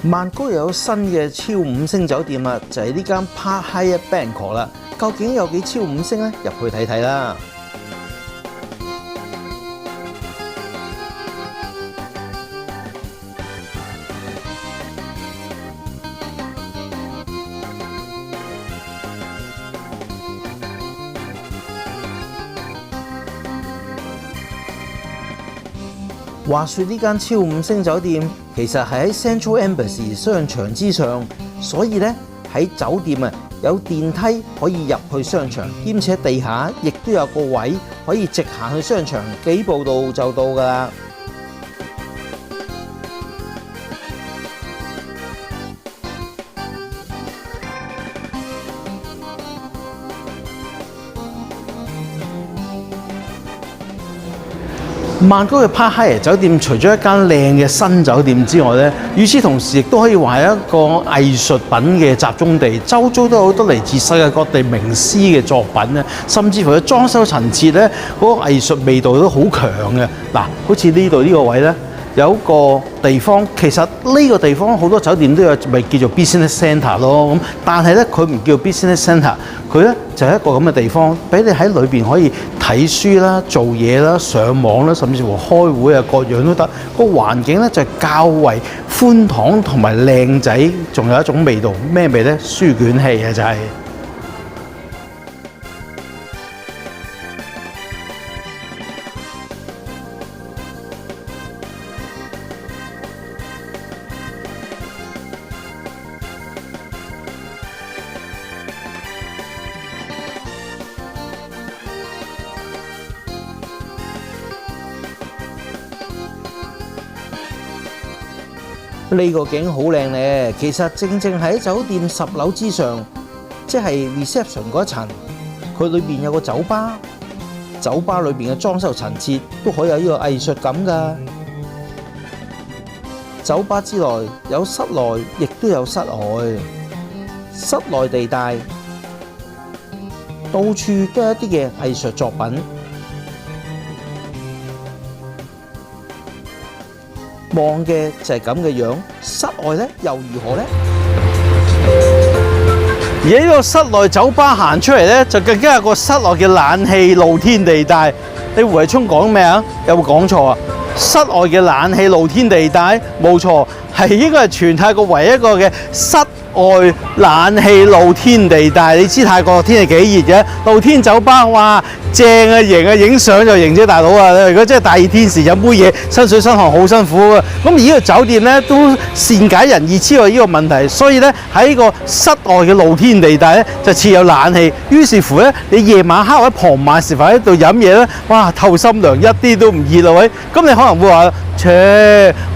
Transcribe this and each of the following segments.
曼谷又有新嘅超5星酒店啦，就係呢間 Park Hyatt Bangkok 啦。究竟有幾超5星呢？入去睇睇啦。話說呢間超5星酒店其實係喺 Central Embassy 商場之上，所以呢，喺酒店啊有電梯可以入去商場，兼且地下亦都有個位可以直行去商場，幾步路就到㗎啦。曼谷嘅 Park Hyatt 酒店除咗一間靚嘅新酒店之外咧，與此同時亦都可以話係一個藝術品嘅集中地，周遭都有好多嚟自世界各地名師嘅作品咧，甚至乎佢裝修陳設咧，嗰個藝術味道都好強嘅。嗱，好似呢度呢個位咧，有一個地方，其實呢個地方好多酒店都有，咪叫做 business centre 咯。咁但係咧，佢唔叫 business centre，佢咧就係一個咁嘅地方，俾你喺裏邊可以睇書啦、做嘢啦、上網啦，甚至乎開會啊，各樣都得。個環境咧就係較為寬敞同埋靚仔，仲有一種味道，咩味咧？書卷氣啊，就係。呢個景好靚咧，其實正喺酒店10樓之上，即係 reception 嗰一層，佢裏邊有個酒吧，酒吧裏邊嘅裝修陳設都可以有呢個藝術感㗎。酒吧之內有室內，亦都有室外，室內地帶到處都有一啲嘅藝術作品。望嘅就係咁嘅樣，室外咧又如何呢？而喺呢個室內酒吧行出嚟咧，就更加有個室內嘅冷氣露天地帶。你胡偉聰講咩啊？有冇講錯啊？室外嘅冷氣露天地帶，冇錯，係應該係全泰國唯一一個嘅室外冷氣露天地帶。你知泰國天氣幾熱嘅，露天酒吧哇！正啊，型啊，影相就型啫，大佬啊！如果真係大熱天時飲杯嘢，身水身汗好辛苦啊！咁而呢個酒店咧都善解人意，知道呢個問題，所以咧喺呢個室外嘅露天地帶咧就設有冷氣。於是乎咧，你夜晚黑或者傍晚時分喺度飲嘢咧，哇，透心涼，一啲都唔熱啊！喂，咁你可能會話，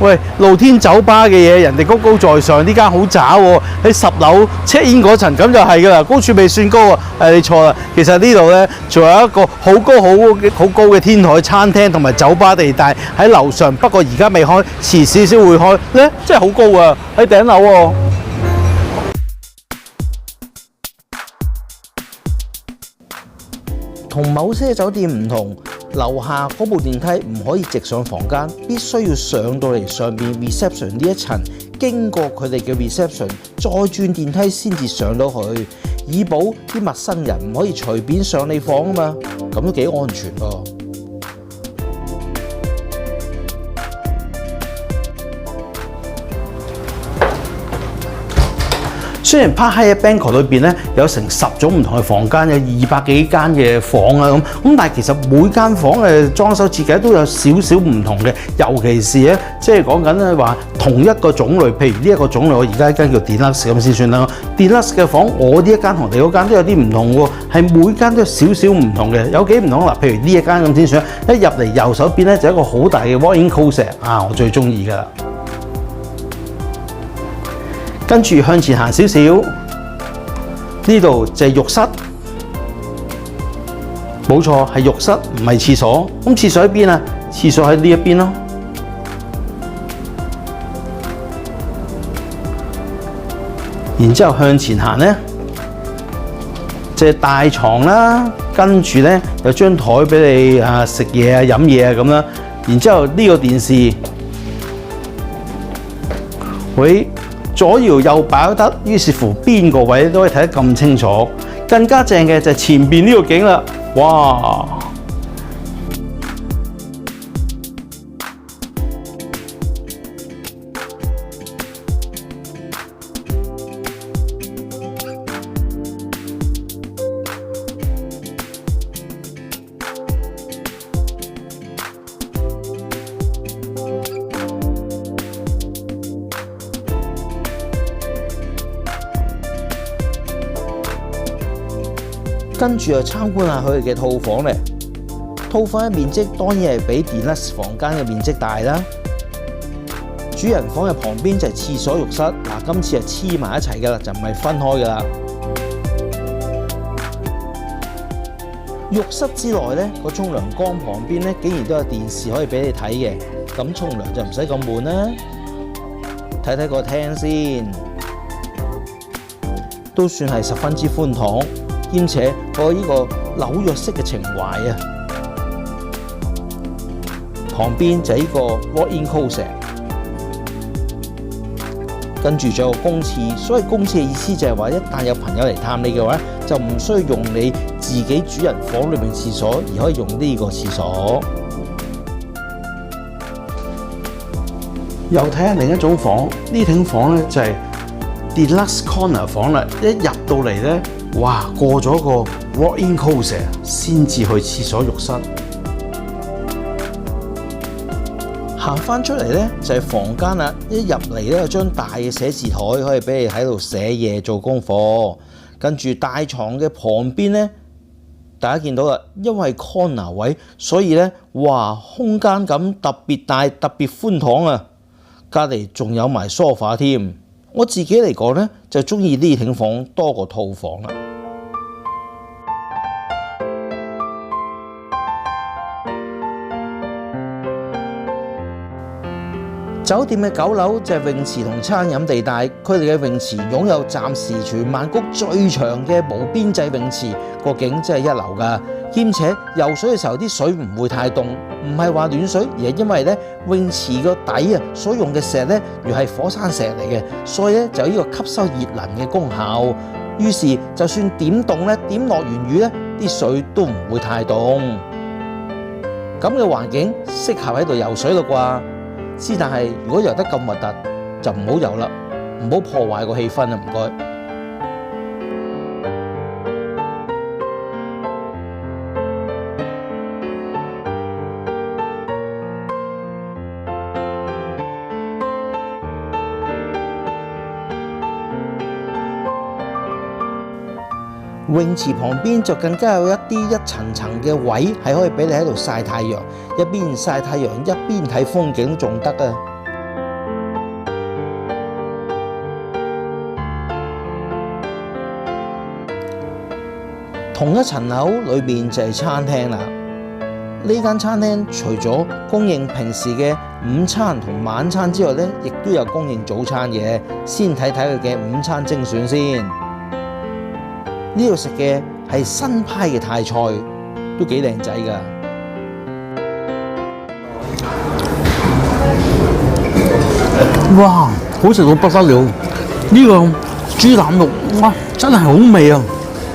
喂，露天酒吧嘅嘢，人哋高高在上，呢間好渣喎！喺10樓 check in 嗰層咁就係㗎啦，高處未算高啊！你錯啦，其實呢度咧仲有一個好高嘅天台餐廳同埋酒吧地帶喺樓上，不過而家未開，遲少少會開咧，真係好高啊！喺頂樓喎。同某些酒店唔同，樓下嗰部電梯唔可以直上房間，必須要上到嚟上面 reception 呢一層，經過佢哋嘅 reception， 再轉電梯先至上到去，以保啲陌生人唔可以隨便上你房啊嘛，咁都幾安全噃。雖然 Park Hyatt Bangkok 裏邊咧有成10種唔同嘅房間，有200幾間嘅房啊咁，但係其實每間房嘅裝修設計都有少少唔同嘅，尤其是咧即係講緊咧話同一個種類，譬如呢一個種類，我而家一間叫 Deluxe 咁先算啦。Deluxe 嘅房，我呢一間同你嗰間都有啲唔同喎，係每間都有少少唔同嘅，有幾唔同嗱？譬如呢一間咁先算，一入嚟右手邊咧就一個好大嘅 walk-in closet 啊，我最中意㗎啦。跟住向前行少少，呢度就係浴室，冇錯係浴室，唔係廁所。咁廁所喺邊啊？廁所喺呢一邊咯。然之後向前行咧，就係大床啦，跟住咧有張台俾你食嘢啊、飲嘢啊咁啦。然之後呢個電視，喂。左搖右擺都得，於是乎邊個位都可以睇得咁清楚。更加正嘅就係前邊呢個景啦，哇！跟住又參觀下佢哋嘅套房咧，套房嘅面積當然係比 Deluxe 房間嘅面積大啦。主人房嘅旁邊就係廁所浴室，嗱今次係黐埋一齊㗎啦，就唔係分開㗎啦。浴室之內咧，個沖涼缸旁邊咧，竟然都有電視可以俾你睇嘅，咁沖涼就唔使咁悶啦。睇睇個廳先，都算係十分之寬敞。兼且我呢個紐約式嘅情懷啊，旁邊就係呢個 walk-in closet， 跟住仲有個公廁。所謂公廁嘅意思就係話，一旦有朋友嚟探你嘅話，就唔需要用你自己主人房裏面廁所，而可以用呢個廁所。又睇下另一種房，呢種房咧就係 Deluxe Corner 房啦。一入到嚟咧，哇！過咗個 walk-in closet 先至去廁所浴室，行翻出嚟咧就係房間啦。一入嚟咧有張大嘅寫字台，可以俾你喺度寫嘢做功課。跟住大床嘅旁邊咧，大家見到啦，因為 corner 位，所以咧哇空間感特別大，特別寬敞啊！隔離仲有埋 sofa 添。我自己嚟講咧，就中意呢挺房多過套房啦。酒店嘅9樓就係泳池同餐飲地帶，佢哋嘅泳池擁有暫時全曼谷最長嘅無邊際泳池，個景真係一流㗎。兼且游水嘅時候啲水唔會太凍，唔係話暖水，而係因為咧泳池個底啊所用嘅石咧，原係火山石嚟嘅，所以咧就有呢個吸收熱能嘅功效。於是就算點凍咧，點落完雨咧，啲水都唔會太凍。咁嘅環境適合喺度游水啦啩？之但係如果游得咁核突，就唔好游啦，唔好破壞個氣氛啊！唔該。泳池旁邊就更加有一層層嘅位，係可以俾你喺度曬太陽，一邊曬太陽一邊睇風景都仲得啊！同一層樓裏面就係餐廳啦。呢間餐廳除咗供應平時嘅午餐同晚餐之外咧，亦都有供應早餐嘅。先睇睇佢嘅午餐精選先。呢度食嘅係新派嘅泰菜，都幾靚仔㗎。哇，好食到不得了！呢個豬腩肉，哇，真係好味啊！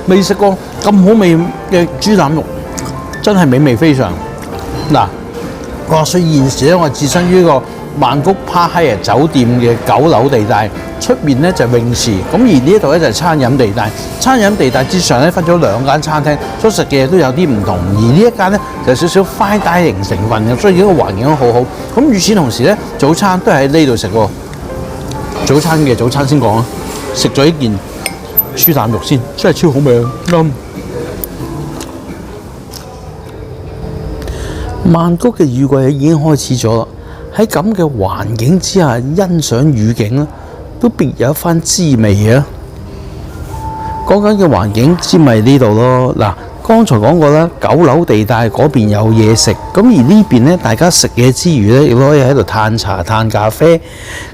未食過咁好味嘅豬腩肉，真係美味非常。嗱，話說現時咧，我置身於個曼谷帕海亞酒店嘅9樓地帶，出面咧就係泳池，咁而呢一度咧就係餐飲地帶。餐飲地帶之上咧分咗2間餐廳，所食嘅嘢都有啲唔同。而呢一間咧就有少少 fine dining 成分嘅，所以呢個環境都好好。咁與此同時咧，早餐都係喺呢度食喎。早餐先講啊，食咗呢件豬腩肉先，真係超好味啊！曼谷嘅雨季已經開始咗啦。喺咁嘅環境之下欣賞雨景咧，都別有一番滋味啊！講緊嘅環境之咪呢度咯。嗱，剛才講過啦，9樓地帶嗰邊有嘢食，咁而呢邊咧，大家食嘢之餘咧，亦都可以喺度嘆茶、嘆咖啡。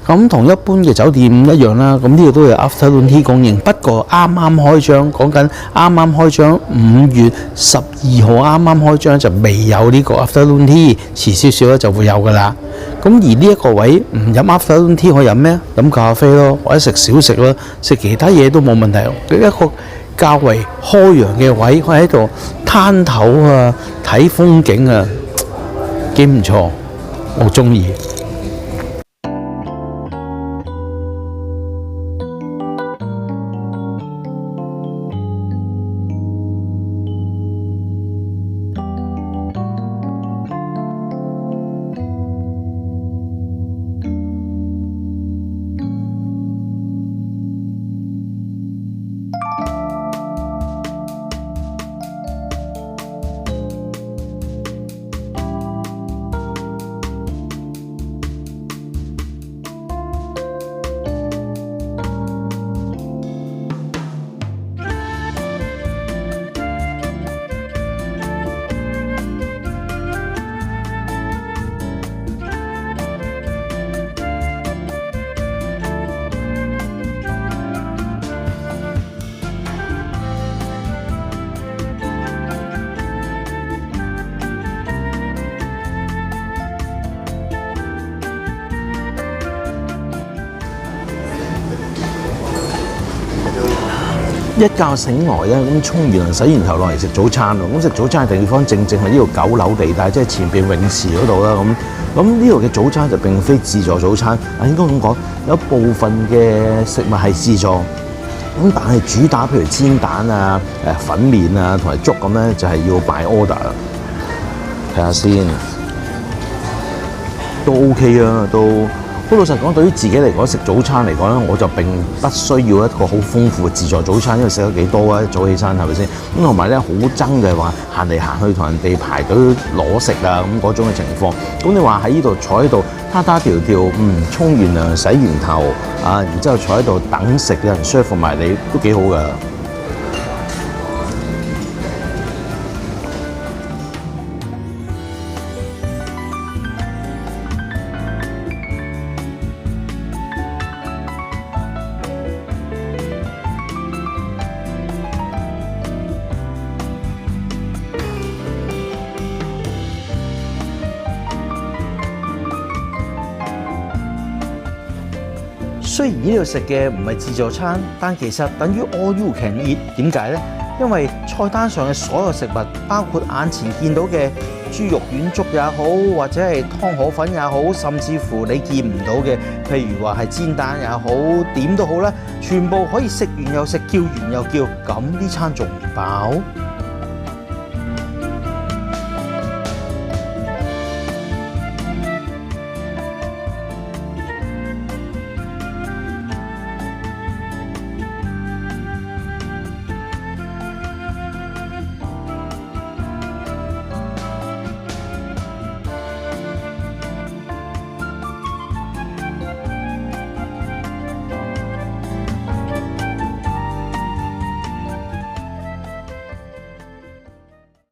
咁同一般嘅酒店一樣啦。咁呢度都有 afternoon tea 供應，不過啱啱開張，講緊啱啱開張5月12號啱啱開張就未有呢個 afternoon tea，遲少少咧就會有噶啦。咁咁而呢一個位唔飲 afternoon tea可以飲咩？飲咖啡咯，或者食小食咯，食其他嘢都冇問題。一個較為開揚嘅位，可以喺度攤頭啊，睇風景啊，幾唔錯，我中意。一覺醒來咧，咁沖完涼洗完頭落嚟食早餐喎。咁食早餐嘅地方正係呢度9樓地帶，即係前邊泳池嗰度啦。咁呢度嘅早餐就並非自助早餐，應該咁講，有部分嘅食物係自助。咁但係主打譬如煎蛋啊、粉麵啊同埋粥咁咧，就係要擺 order 啦。睇下先，都 OK 啊，都。不過老實講，對於自己嚟講食早餐嚟講咧，我就並不需要一個好豐富嘅自助早餐，因為食得幾多啊，早起身係咪先？咁同埋咧好憎嘅話行嚟行去同人哋排隊攞食啊咁嗰種嘅情況。咁你話喺呢度坐喺度攤攤條條，沖完涼洗完頭啊，然之後坐喺度等食嘅人 serve 埋你都幾好㗎。雖然呢度食嘅唔係自助餐，但其實等於 all you can eat。點解呢？因為菜單上嘅所有食物，包括眼前見到嘅豬肉丸粥也好，或者係湯河粉也好，甚至乎你見唔到嘅，譬如話係煎蛋也好，點都好啦，全部可以食完又食，叫完又叫，咁呢餐仲唔飽？